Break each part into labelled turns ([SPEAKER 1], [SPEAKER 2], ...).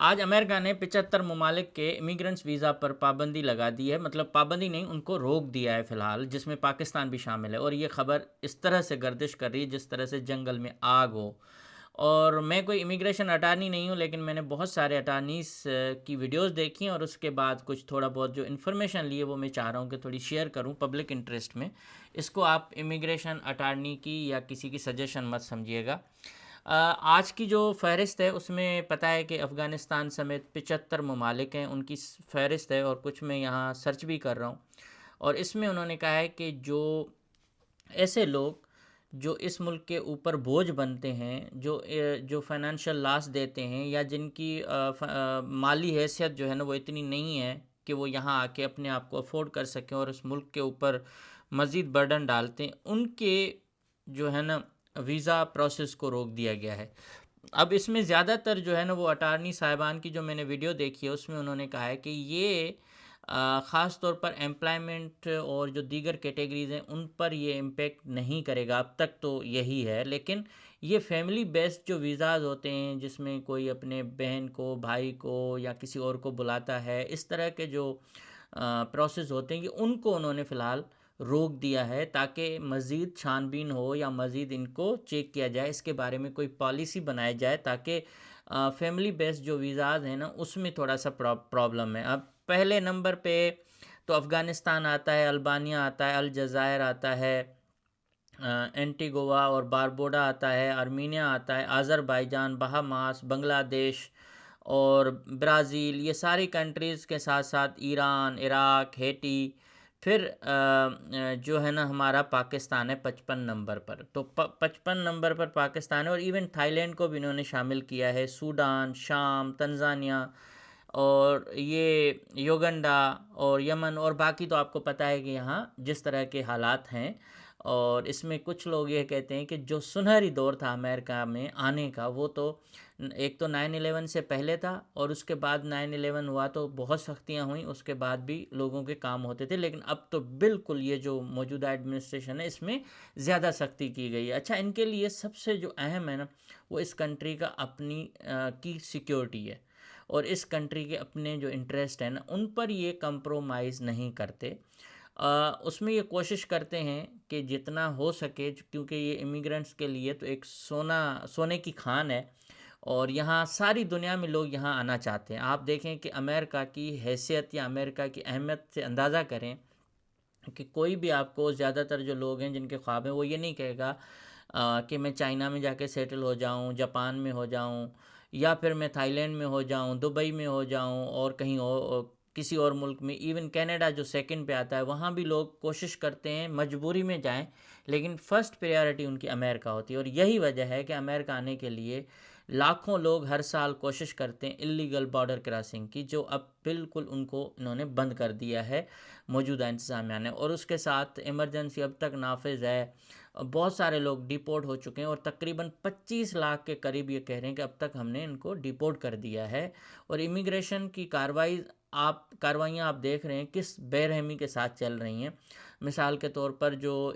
[SPEAKER 1] آج امریکہ نے 75 ممالک کے امیگرنٹس ویزا پر پابندی لگا دی ہے، مطلب پابندی نہیں، ان کو روک دیا ہے فی الحال، جس میں پاکستان بھی شامل ہے۔ اور یہ خبر اس طرح سے گردش کر رہی ہے جس طرح سے جنگل میں آگ ہو۔ اور میں کوئی امیگریشن اٹارنی نہیں ہوں، لیکن میں نے بہت سارے اٹارنیز کی ویڈیوز دیکھی ہیں، اور اس کے بعد کچھ تھوڑا بہت جو انفارمیشن لی ہے وہ میں چاہ رہا ہوں کہ تھوڑی شیئر کروں پبلک انٹرسٹ میں۔ اس کو آپ امیگریشن اٹارنی کی یا کسی کی سجیشن مت سمجھیے گا۔ آج کی جو فہرست ہے اس میں پتہ ہے کہ افغانستان سمیت 75 ممالک ہیں، ان کی فہرست ہے، اور کچھ میں یہاں سرچ بھی کر رہا ہوں۔ اور اس میں انہوں نے کہا ہے کہ جو ایسے لوگ جو اس ملک کے اوپر بوجھ بنتے ہیں، جو فائنینشیل لاس دیتے ہیں، یا جن کی مالی حیثیت جو ہے نا وہ اتنی نہیں ہے کہ وہ یہاں آ کے اپنے آپ کو افورڈ کر سکیں اور اس ملک کے اوپر مزید برڈن ڈالتے ہیں، ان کے جو ہے نا ویزا پروسیس کو روک دیا گیا ہے۔ اب اس میں زیادہ تر جو ہے نا وہ اٹارنی صاحبان کی جو میں نے ویڈیو دیکھی ہے اس میں انہوں نے کہا ہے کہ یہ خاص طور پر امپلائمنٹ اور جو دیگر کیٹیگریز ہیں ان پر یہ امپیکٹ نہیں کرے گا، اب تک تو یہی ہے، لیکن یہ فیملی بیسڈ جو ویزاز ہوتے ہیں جس میں کوئی اپنے بہن کو، بھائی کو یا کسی اور کو بلاتا ہے، اس طرح کے جو پروسیس ہوتے ہیں کہ ان کو انہوں نے فی الحال روک دیا ہے، تاکہ مزید چھان بین ہو یا مزید ان کو چیک کیا جائے، اس کے بارے میں کوئی پالیسی بنائی جائے، تاکہ فیملی بیسڈ جو ویزاز ہیں نا اس میں تھوڑا سا پرابلم ہے۔ اب پہلے نمبر پہ تو افغانستان آتا ہے، البانیہ آتا ہے، الجزائر آتا ہے، اینٹیگوا اور باربوڈا آتا ہے، آرمینیا آتا ہے، آذربائیجان، بہاماس، بنگلہ دیش اور برازیل، یہ ساری کنٹریز کے ساتھ ساتھ ایران، عراق، ہیٹی، پھر جو ہے نا ہمارا پاکستان ہے 55 نمبر پر، تو 55 نمبر پر پاکستان ہے، اور ایون تھائی لینڈ کو بھی انہوں نے شامل کیا ہے، سوڈان، شام، تنزانیہ اور یہ یوگنڈا اور یمن، اور باقی تو آپ کو پتہ ہے کہ یہاں جس طرح کے حالات ہیں۔ اور اس میں کچھ لوگ یہ کہتے ہیں کہ جو سنہری دور تھا امریکہ میں آنے کا، وہ تو ایک تو 9/11 سے پہلے تھا، اور اس کے بعد 9/11 ہوا تو بہت سختیاں ہوئیں، اس کے بعد بھی لوگوں کے کام ہوتے تھے، لیکن اب تو بالکل یہ جو موجودہ ایڈمنسٹریشن ہے اس میں زیادہ سختی کی گئی ہے۔ اچھا، ان کے لیے سب سے جو اہم ہے نا وہ اس کنٹری کا اپنی کی سیکیورٹی ہے، اور اس کنٹری کے اپنے جو انٹرسٹ ہیں نا ان پر یہ کمپرومائز نہیں کرتے۔ اس میں یہ کوشش کرتے ہیں کہ جتنا ہو سکے، کیونکہ یہ امیگرنٹس کے لیے تو ایک سونے کی کھان ہے، اور یہاں ساری دنیا میں لوگ یہاں آنا چاہتے ہیں۔ آپ دیکھیں کہ امریکہ کی حیثیت یا امریکہ کی اہمیت سے اندازہ کریں کہ کوئی بھی آپ کو، زیادہ تر جو لوگ ہیں جن کے خواب ہیں، وہ یہ نہیں کہے گا کہ میں چائنا میں جا کے سیٹل ہو جاؤں، جاپان میں ہو جاؤں، یا پھر میں تھائی لینڈ میں ہو جاؤں، دبئی میں ہو جاؤں، اور کہیں اور کسی اور ملک میں، ایون کینیڈا جو سیکنڈ پہ آتا ہے وہاں بھی لوگ کوشش کرتے ہیں مجبوری میں جائیں، لیکن فرسٹ پریارٹی ان کی امریکہ ہوتی ہے۔ اور یہی وجہ ہے کہ امریکہ آنے کے لیے لاکھوں لوگ ہر سال کوشش کرتے ہیں اللیگل بارڈر کراسنگ کی، جو اب بالکل ان کو انہوں نے بند کر دیا ہے موجودہ انتظامیہ نے، اور اس کے ساتھ ایمرجنسی اب تک نافذ ہے۔ بہت سارے لوگ ڈیپورٹ ہو چکے ہیں، اور تقریباً 25 لاکھ کے قریب یہ کہہ رہے ہیں کہ اب تک ہم نے ان کو ڈیپورٹ کر دیا ہے۔ اور امیگریشن کی کاروائیاں آپ دیکھ رہے ہیں کس بے رحمی کے ساتھ چل رہی ہیں۔ مثال کے طور پر جو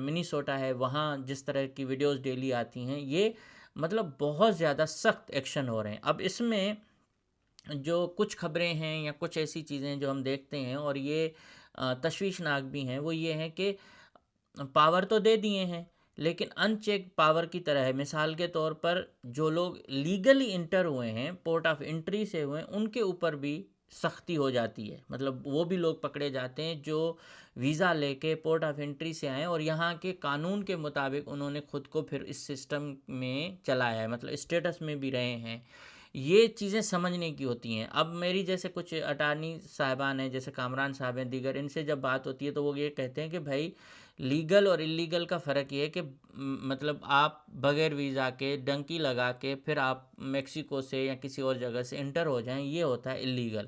[SPEAKER 1] منیسوٹا ہے، وہاں جس طرح کی ویڈیوز ڈیلی آتی ہیں، یہ مطلب بہت زیادہ سخت ایکشن ہو رہے ہیں۔ اب اس میں جو کچھ خبریں ہیں یا کچھ ایسی چیزیں جو ہم دیکھتے ہیں اور یہ تشویشناک بھی ہیں، وہ یہ ہیں کہ پاور تو دے دیے ہیں لیکن ان چیک پاور کی طرح ہے۔ مثال کے طور پر جو لوگ لیگلی انٹر ہوئے ہیں، پورٹ آف انٹری سے ہوئے ہیں، ان کے اوپر بھی سختی ہو جاتی ہے، مطلب وہ بھی لوگ پکڑے جاتے ہیں جو ویزا لے کے پورٹ آف انٹری سے آئیں اور یہاں کے قانون کے مطابق انہوں نے خود کو پھر اس سسٹم میں چلایا ہے، مطلب اسٹیٹس میں بھی رہے ہیں۔ یہ چیزیں سمجھنے کی ہوتی ہیں۔ اب میری جیسے کچھ اٹارنی صاحبان ہیں، جیسے کامران صاحب ہیں، دیگر، ان سے جب بات ہوتی ہے تو وہ یہ کہتے ہیں کہ بھائی لیگل اور اللیگل کا فرق یہ ہے کہ مطلب آپ بغیر ویزا کے ڈنکی لگا کے پھر آپ میکسیکو سے یا کسی اور جگہ سے انٹر ہو جائیں، یہ ہوتا ہے اللیگل،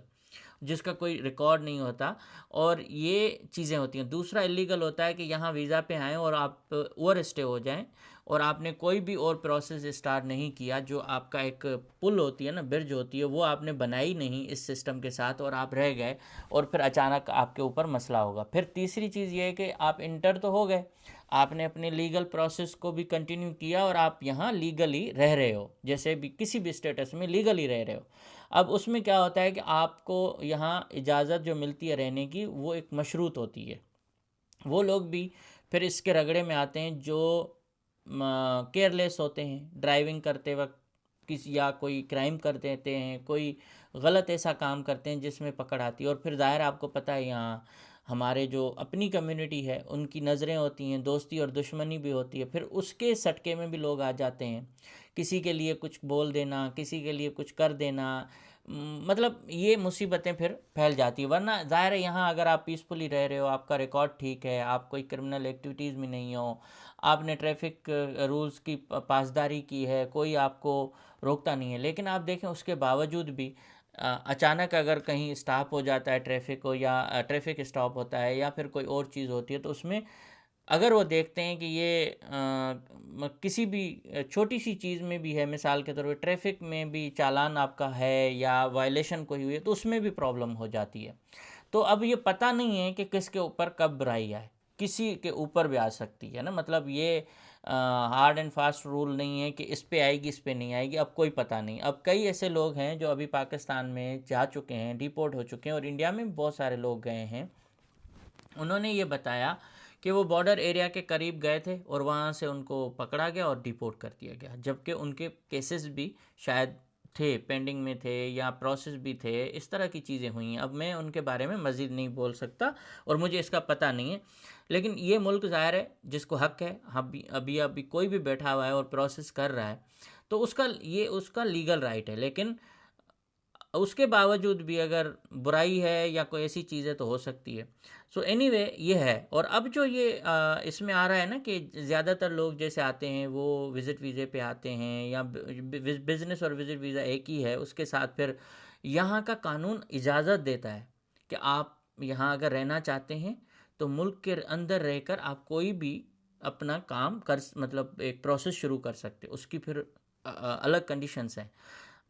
[SPEAKER 1] جس کا کوئی ریکارڈ نہیں ہوتا، اور یہ چیزیں ہوتی ہیں۔ دوسرا اللیگل ہوتا ہے کہ یہاں ویزا پہ آئیں اور آپ اوور اسٹے ہو جائیں، اور آپ نے کوئی بھی اور پروسیس اسٹارٹ نہیں کیا، جو آپ کا ایک پل ہوتی ہے نا، برج ہوتی ہے، وہ آپ نے بنائی نہیں اس سسٹم کے ساتھ اور آپ رہ گئے، اور پھر اچانک آپ کے اوپر مسئلہ ہوگا۔ پھر تیسری چیز یہ ہے کہ آپ انٹر تو ہو گئے، آپ نے اپنے لیگل پروسیس کو بھی کنٹینیو کیا اور آپ یہاں لیگلی رہ رہے ہو، جیسے بھی کسی بھی اسٹیٹس میں لیگلی رہ رہے ہو۔ اب اس میں کیا ہوتا ہے کہ آپ کو یہاں اجازت جو ملتی ہے رہنے کی وہ ایک مشروط ہوتی ہے. وہ لوگ بھی پھر اس کے رگڑے میں آتے ہیں جو کیئرلیس ہوتے ہیں ڈرائیونگ کرتے وقت، کسی یا کوئی کرائم کر دیتے ہیں، کوئی غلط ایسا کام کرتے ہیں جس میں پکڑ آتی ہے. اور پھر ظاہر آپ کو پتہ ہے یہاں ہمارے جو اپنی کمیونٹی ہے ان کی نظریں ہوتی ہیں، دوستی اور دشمنی بھی ہوتی ہے، پھر اس کے سٹکے میں بھی لوگ آ جاتے ہیں. کسی کے لیے کچھ بول دینا، کسی کے لیے کچھ کر دینا، مطلب یہ مصیبتیں پھر پھیل جاتی ہیں. ورنہ ظاہر ہے یہاں اگر آپ پیسفلی رہ رہے ہو، آپ کا ریکارڈ ٹھیک ہے، آپ کوئی کرمنل ایکٹیویٹیز میں نہیں ہو، آپ نے ٹریفک رولز کی پاسداری کی ہے، کوئی آپ کو روکتا نہیں ہے، لیکن آپ دیکھیں اس کے باوجود بھی اچانک اگر کہیں اسٹاپ ہو جاتا ہے ٹریفک کو، یا ٹریفک اسٹاپ ہوتا ہے یا پھر کوئی اور چیز ہوتی ہے، تو اس میں اگر وہ دیکھتے ہیں کہ یہ کسی بھی چھوٹی سی چیز میں بھی ہے، مثال کے طور پہ ٹریفک میں بھی چالان آپ کا ہے یا وائلیشن کوئی ہوئی ہے، تو اس میں بھی پرابلم ہو جاتی ہے. تو اب یہ پتہ نہیں ہے کہ کس کے اوپر کب برائی آئے، کسی کے اوپر بھی آ سکتی ہے نا. مطلب یہ ہارڈ اینڈ فاسٹ رول نہیں ہے کہ اس پہ آئے گی اس پہ نہیں آئے گی، اب کوئی پتہ نہیں. اب کئی ایسے لوگ ہیں جو ابھی پاکستان میں جا چکے ہیں، ڈیپورٹ ہو چکے ہیں، اور انڈیا میں بہت سارے لوگ گئے ہیں. انہوں نے یہ بتایا کہ وہ بارڈر ایریا کے قریب گئے تھے اور وہاں سے ان کو پکڑا گیا اور ڈیپورٹ کر دیا گیا، جبکہ ان کے کیسز بھی شاید تھے، پینڈنگ میں تھے یا پروسیس بھی تھے، اس طرح کی چیزیں ہوئی ہیں. اب میں ان کے بارے میں مزید نہیں بول سکتا اور مجھے اس کا پتہ نہیں ہے، لیکن یہ ملک ظاہر ہے جس کو حق ہے، ابھی کوئی بھی بیٹھا ہوا ہے اور پروسیس کر رہا ہے تو اس کا لیگل رائٹ ہے. لیکن اس کے باوجود بھی اگر برائی ہے یا کوئی ایسی چیز ہے تو ہو سکتی ہے. سو اینی وے یہ ہے. اور اب جو یہ اس میں آ رہا ہے نا کہ زیادہ تر لوگ جیسے آتے ہیں وہ وزٹ ویزے پہ آتے ہیں، یا بزنس اور وزٹ ویزا ایک ہی ہے، اس کے ساتھ پھر یہاں کا قانون اجازت دیتا ہے کہ آپ یہاں اگر رہنا چاہتے ہیں تو ملک کے اندر رہ کر آپ کوئی بھی اپنا کام مطلب ایک پروسیس شروع کر سکتے. اس کی پھر الگ کنڈیشنز ہیں.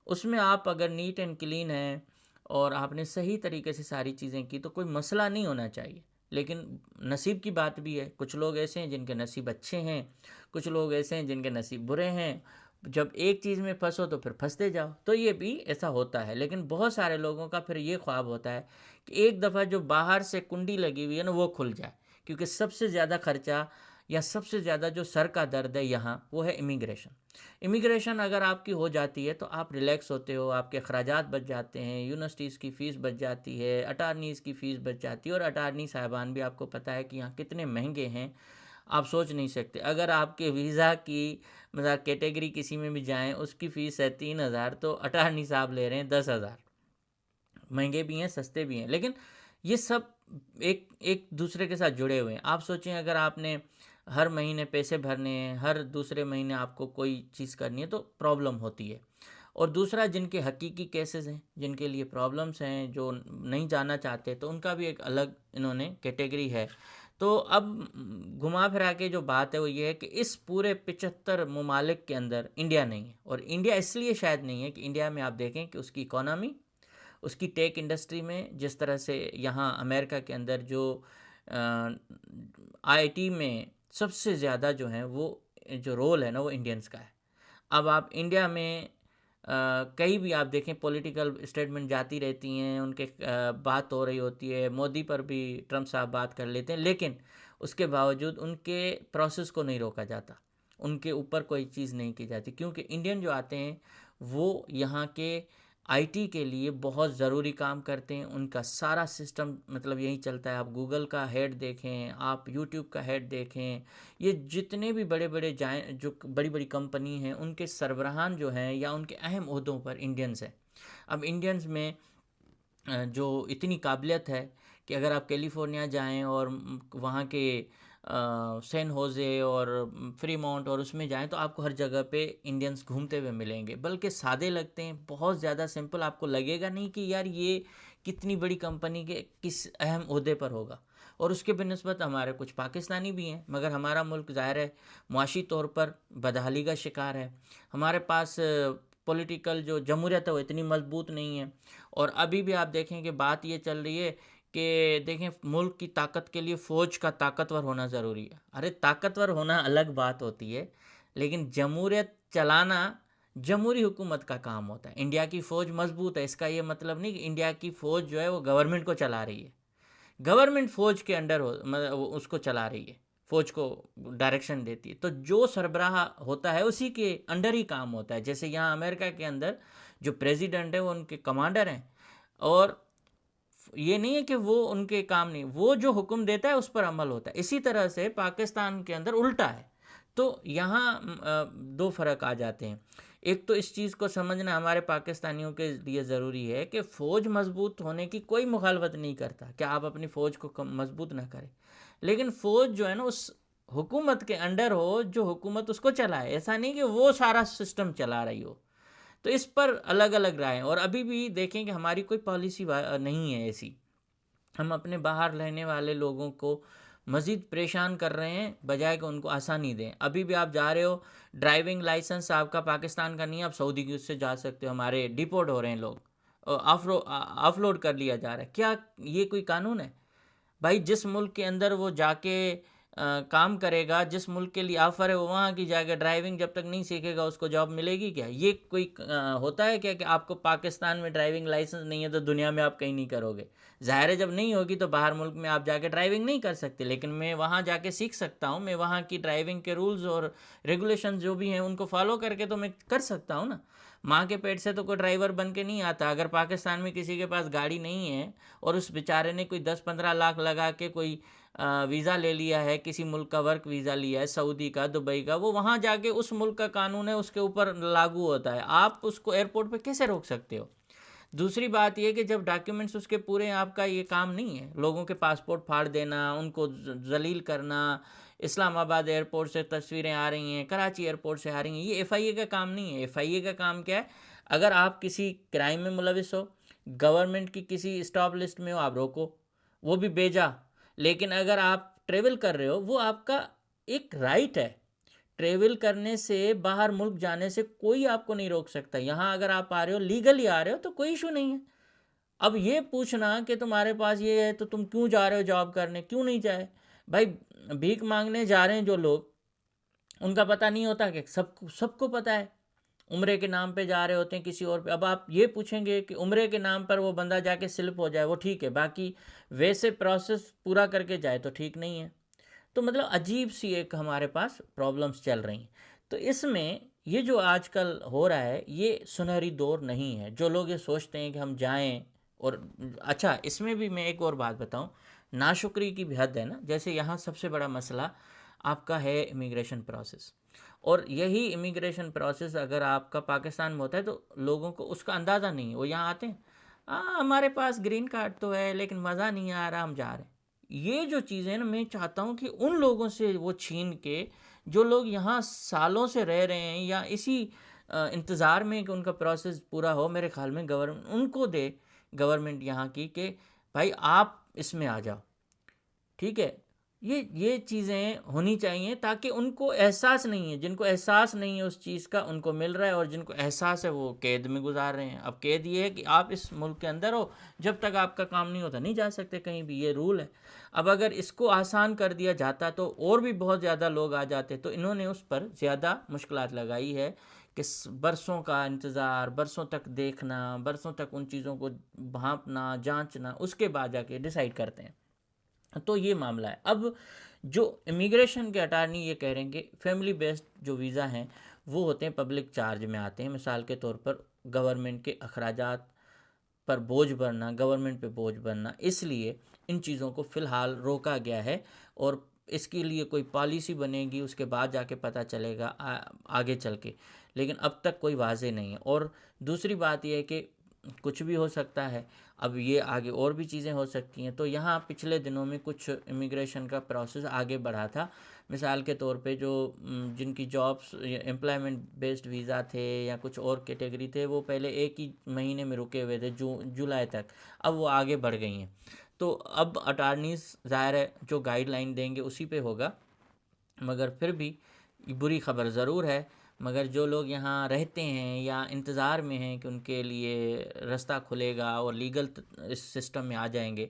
[SPEAKER 1] اس میں آپ اگر نیٹ اینڈ کلین ہیں اور آپ نے صحیح طریقے سے ساری چیزیں کی تو کوئی مسئلہ نہیں ہونا چاہیے. لیکن نصیب کی بات بھی ہے، کچھ لوگ ایسے ہیں جن کے نصیب اچھے ہیں، کچھ لوگ ایسے ہیں جن کے نصیب برے ہیں. جب ایک چیز میں پھنسو تو پھر پھنستے جاؤ، تو یہ بھی ایسا ہوتا ہے. لیکن بہت سارے لوگوں کا پھر یہ خواب ہوتا ہے کہ ایک دفعہ جو باہر سے کنڈی لگی ہوئی ہے نا وہ کھل جائے، کیونکہ سب سے زیادہ خرچہ یا سب سے زیادہ جو سر کا درد ہے یہاں وہ ہے امیگریشن. امیگریشن اگر آپ کی ہو جاتی ہے تو آپ ریلیکس ہوتے ہو، آپ کے اخراجات بچ جاتے ہیں، یونیورسٹیز کی فیس بچ جاتی ہے، اٹارنیز کی فیس بچ جاتی ہے. اور اٹارنی صاحبان بھی آپ کو پتہ ہے کہ یہاں کتنے مہنگے ہیں، آپ سوچ نہیں سکتے. اگر آپ کے ویزا کی مثلا کیٹیگری کسی میں بھی جائیں، اس کی فیس ہے 3,000 تو اٹارنی صاحب لے رہے ہیں 10,000. مہنگے بھی ہیں، سستے بھی ہیں، لیکن یہ سب ایک دوسرے کے ساتھ جڑے ہوئے ہیں. آپ سوچیں اگر آپ نے ہر مہینے پیسے بھرنے ہیں، ہر دوسرے مہینے آپ کو کوئی چیز کرنی ہے تو پرابلم ہوتی ہے. اور دوسرا جن کے حقیقی کیسز ہیں، جن کے لیے پرابلمس ہیں، جو نہیں جانا چاہتے، تو ان کا بھی ایک الگ انہوں نے کیٹیگری ہے. تو اب گھما پھرا کے جو بات ہے وہ یہ ہے کہ اس پورے 75 ممالک کے اندر انڈیا نہیں ہے. اور انڈیا اس لیے شاید نہیں ہے کہ انڈیا میں آپ دیکھیں کہ اس کی اکانومی، اس کی ٹیک انڈسٹری میں جس طرح سے یہاں امریکہ کے اندر جو آئی ٹی میں سب سے زیادہ جو ہیں وہ جو رول ہے نا وہ انڈینز کا ہے. اب آپ انڈیا میں کہیں بھی آپ دیکھیں پولیٹیکل اسٹیٹمنٹ جاتی رہتی ہیں، ان کے بات ہو رہی ہوتی ہے، مودی پر بھی ٹرمپ صاحب بات کر لیتے ہیں، لیکن اس کے باوجود ان کے پروسیس کو نہیں روکا جاتا، ان کے اوپر کوئی چیز نہیں کی جاتی، کیونکہ انڈین جو آتے ہیں وہ یہاں کے آئی ٹی کے لیے بہت ضروری کام کرتے ہیں. ان کا سارا سسٹم مطلب یہی چلتا ہے. آپ گوگل کا ہیڈ دیکھیں، آپ یوٹیوب کا ہیڈ دیکھیں، یہ جتنے بھی بڑے بڑے جو بڑی بڑی کمپنی ہیں ان کے سربراہان جو ہیں یا ان کے اہم عہدوں پر انڈینز ہیں. اب انڈینز میں جو اتنی قابلیت ہے کہ اگر آپ کیلیفورنیا جائیں اور وہاں کے سین ہوزے اور فریمونٹ اور اس میں جائیں تو آپ کو ہر جگہ پہ انڈینز گھومتے ہوئے ملیں گے، بلکہ سادے لگتے ہیں، بہت زیادہ سمپل. آپ کو لگے گا نہیں کہ یار یہ کتنی بڑی کمپنی کے کس اہم عہدے پر ہوگا. اور اس کے بنسبت ہمارے کچھ پاکستانی بھی ہیں، مگر ہمارا ملک ظاہر ہے معاشی طور پر بدحالی کا شکار ہے. ہمارے پاس پولیٹیکل جو جمہوریت ہے وہ اتنی مضبوط نہیں ہے. اور ابھی بھی آپ دیکھیں کہ بات یہ چل رہی ہے کہ دیکھیں ملک کی طاقت کے لیے فوج کا طاقتور ہونا ضروری ہے. ارے طاقتور ہونا الگ بات ہوتی ہے، لیکن جمہوریت چلانا جمہوری حکومت کا کام ہوتا ہے. انڈیا کی فوج مضبوط ہے، اس کا یہ مطلب نہیں کہ انڈیا کی فوج جو ہے وہ گورنمنٹ کو چلا رہی ہے. گورنمنٹ فوج کے انڈر اس کو چلا رہی ہے، فوج کو ڈائریکشن دیتی ہے. تو جو سربراہ ہوتا ہے اسی کے انڈر ہی کام ہوتا ہے. جیسے یہاں امریکہ کے اندر جو پریزیڈنٹ ہے وہ ان کے کمانڈر ہیں، اور یہ نہیں ہے کہ وہ ان کے کام نہیں، وہ جو حکم دیتا ہے اس پر عمل ہوتا ہے. اسی طرح سے پاکستان کے اندر الٹا ہے. تو یہاں دو فرق آ جاتے ہیں. ایک تو اس چیز کو سمجھنا ہمارے پاکستانیوں کے لیے ضروری ہے کہ فوج مضبوط ہونے کی کوئی مخالفت نہیں کرتا کہ آپ اپنی فوج کو مضبوط نہ کریں، لیکن فوج جو ہے نا اس حکومت کے انڈر ہو جو حکومت اس کو چلائے. ایسا نہیں کہ وہ سارا سسٹم چلا رہی ہو. تو اس پر الگ الگ رائے. اور ابھی بھی دیکھیں کہ ہماری کوئی پالیسی نہیں ہے ایسی. ہم اپنے باہر رہنے والے لوگوں کو مزید پریشان کر رہے ہیں بجائے کہ ان کو آسانی دیں. ابھی بھی آپ جا رہے ہو، ڈرائیونگ لائسنس آپ کا پاکستان کا نہیں، آپ سعودی کی اس سے جا سکتے ہو. ہمارے ڈیپورٹ ہو رہے ہیں لوگ، آف لوڈ کر لیا جا رہا ہے. کیا یہ کوئی قانون ہے؟ بھائی جس ملک کے اندر وہ جا کے کام کرے گا، جس ملک کے لیے آفر ہے وہ وہاں کی جائے گا. ڈرائیونگ جب تک نہیں سیکھے گا اس کو جاب ملے گی کیا؟ یہ کوئی ہوتا ہے کیا کہ آپ کو پاکستان میں ڈرائیونگ لائسنس نہیں ہے تو دنیا میں آپ کہیں نہیں کرو گے؟ ظاہر ہے جب نہیں ہوگی تو باہر ملک میں آپ جا کے ڈرائیونگ نہیں کر سکتے. لیکن میں وہاں جا کے سیکھ سکتا ہوں، میں وہاں کی ڈرائیونگ کے رولز اور ریگولیشن جو بھی ہیں ان کو فالو کر کے تو میں کر سکتا ہوں نا. ماں کے پیٹ سے تو کوئی ڈرائیور بن کے نہیں آتا. اگر پاکستان میں کسی کے پاس گاڑی نہیں ہے اور اس بیچارے نے کوئی 10-15 لاکھ لگا کے کوئی ویزا لے لیا ہے، کسی ملک کا ورک ویزا لیا ہے، سعودی کا، دبئی کا، وہ وہاں جا کے اس ملک کا قانون ہے اس کے اوپر لاگو ہوتا ہے. آپ اس کو ایئرپورٹ پہ کیسے روک سکتے ہو؟ دوسری بات یہ کہ جب ڈاکیومنٹس اس کے پورے ہیں، آپ کا یہ کام نہیں ہے لوگوں کے پاسپورٹ پھاڑ دینا، ان کو ذلیل کرنا. اسلام آباد ایئرپورٹ سے تصویریں آ رہی ہیں، کراچی ایئرپورٹ سے آ رہی ہیں. یہ ایف آئی اے کا کام نہیں ہے. ایف آئی اے کا کام کیا ہے؟ اگر آپ کسی کرائم میں ملوث ہو، گورنمنٹ کی کسی اسٹاپ لسٹ میں ہو، آپ روکو، وہ بھی بھیجا. لیکن اگر آپ ٹریول کر رہے ہو، وہ آپ کا ایک رائٹ ہے. ٹریول کرنے سے، باہر ملک جانے سے کوئی آپ کو نہیں روک سکتا. یہاں اگر آپ آ رہے ہو، لیگلی آ رہے ہو تو کوئی ایشو نہیں ہے. اب یہ پوچھنا کہ تمہارے پاس یہ ہے تو تم کیوں جا رہے ہو جاب کرنے، کیوں نہیں جائے؟ بھائی بھیک مانگنے جا رہے ہیں جو لوگ، ان کا پتہ نہیں ہوتا کہ سب کو پتہ ہے عمرے کے نام پہ جا رہے ہوتے ہیں کسی اور پہ. اب آپ یہ پوچھیں گے کہ عمرے کے نام پر وہ بندہ جا کے سلپ ہو جائے وہ ٹھیک ہے، باقی ویسے پروسیس پورا کر کے جائے تو ٹھیک نہیں ہے. تو مطلب عجیب سی ایک ہمارے پاس پرابلمس چل رہی ہیں. تو اس میں یہ جو آج کل ہو رہا ہے یہ سنہری دور نہیں ہے. جو لوگ یہ سوچتے ہیں کہ ہم جائیں، اور اچھا اس میں بھی میں ایک اور بات بتاؤں، ناشکری کی بھی حد ہے نا. جیسے یہاں سب سے بڑا مسئلہ آپ کا ہے امیگریشن پروسیس، اور یہی امیگریشن پروسیس اگر آپ کا پاکستان میں ہوتا ہے تو لوگوں کو اس کا اندازہ نہیں ہے. وہ یہاں آتے ہیں، ہمارے پاس گرین کارڈ تو ہے لیکن مزہ نہیں آ رہا، ہم جا رہے ہیں. یہ جو چیزیں نا، میں چاہتا ہوں کہ ان لوگوں سے وہ چھین کے، جو لوگ یہاں سالوں سے رہ رہے ہیں یا اسی انتظار میں کہ ان کا پروسیس پورا ہو، میرے خیال میں گورنمنٹ ان کو دے، گورنمنٹ یہاں کی، کہ بھائی آپ اس میں آ جاؤ. ٹھیک ہے، یہ چیزیں ہونی چاہیے تاکہ ان کو احساس نہیں ہے. جن کو احساس نہیں ہے اس چیز کا ان کو مل رہا ہے، اور جن کو احساس ہے وہ قید میں گزار رہے ہیں. اب قید یہ ہے کہ آپ اس ملک کے اندر ہو، جب تک آپ کا کام نہیں ہوتا نہیں جا سکتے کہیں بھی، یہ رول ہے. اب اگر اس کو آسان کر دیا جاتا تو اور بھی بہت زیادہ لوگ آ جاتے. تو انہوں نے اس پر زیادہ مشکلات لگائی ہے کہ برسوں کا انتظار، برسوں تک دیکھنا، برسوں تک ان چیزوں کو بھانپنا، جانچنا، اس کے بعد جا کے ڈیسائیڈ کرتے ہیں. تو یہ معاملہ ہے. اب جو امیگریشن کے اٹارنی یہ کہہ رہے ہیں کہ فیملی بیسڈ جو ویزا ہیں وہ ہوتے ہیں پبلک چارج میں آتے ہیں. مثال کے طور پر گورنمنٹ کے اخراجات پر بوجھ بڑھنا، گورنمنٹ پہ بوجھ بڑھنا، اس لیے ان چیزوں کو فی الحال روکا گیا ہے. اور اس کے لیے کوئی پالیسی بنے گی، اس کے بعد جا کے پتہ چلے گا آگے چل کے، لیکن اب تک کوئی واضح نہیں ہے. اور دوسری بات یہ ہے کہ کچھ بھی ہو سکتا ہے، اب یہ آگے اور بھی چیزیں ہو سکتی ہیں. تو یہاں پچھلے دنوں میں کچھ امیگریشن کا پروسیس آگے بڑھا تھا. مثال کے طور پہ جو جن کی جابس امپلائمنٹ بیسڈ ویزا تھے یا کچھ اور کیٹیگری تھے، وہ پہلے ایک ہی مہینے میں رکے ہوئے تھے، جولائی تک. اب وہ آگے بڑھ گئی ہیں. تو اب اٹارنیز ظاہر ہے جو گائیڈ لائن دیں گے اسی پہ ہوگا. مگر پھر بھی بری خبر ضرور ہے. مگر جو لوگ یہاں رہتے ہیں یا انتظار میں ہیں کہ ان کے لیے رستہ کھلے گا اور لیگل اس سسٹم میں آ جائیں گے،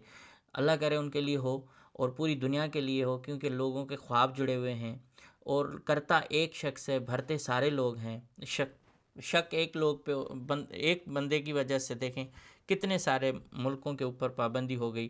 [SPEAKER 1] اللہ کرے ان کے لیے ہو اور پوری دنیا کے لیے ہو. کیونکہ لوگوں کے خواب جڑے ہوئے ہیں، اور کرتا ایک شخص ہے، بھرتے سارے لوگ ہیں. شک ایک لوگ پہ ایک بندے کی وجہ سے دیکھیں کتنے سارے ملکوں کے اوپر پابندی ہو گئی،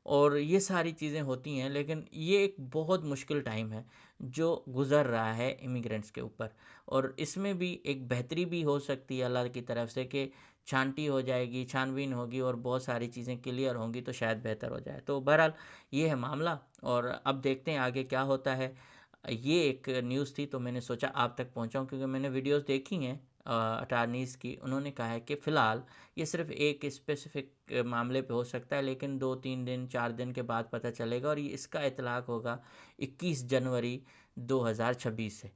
[SPEAKER 1] اور یہ ساری چیزیں ہوتی ہیں، لیکن یہ ایک بہت مشکل ٹائم ہے جو گزر رہا ہے امیگرینٹس کے اوپر، اور اس میں بھی ایک بہتری بھی ہو سکتی ہے اللہ کی طرف سے کہ چھانٹی ہو جائے گی، چھان بین ہوگی اور بہت ساری چیزیں کلیئر ہوں گی تو شاید بہتر ہو جائے۔ تو بہرحال یہ ہے معاملہ، اور اب دیکھتے ہیں آگے کیا ہوتا ہے۔ یہ ایک نیوز تھی تو میں نے سوچا آپ تک پہنچاؤں، کیونکہ میں نے ویڈیوز دیکھی ہیں اٹارنیز کی، انہوں نے کہا ہے کہ فی الحال یہ صرف ایک اسپیسیفک معاملے پہ ہو سکتا ہے، لیکن 2 3 دن 4 دن کے بعد پتہ چلے گا، اور یہ اس کا اطلاق ہوگا 21 جنوری 2026 سے۔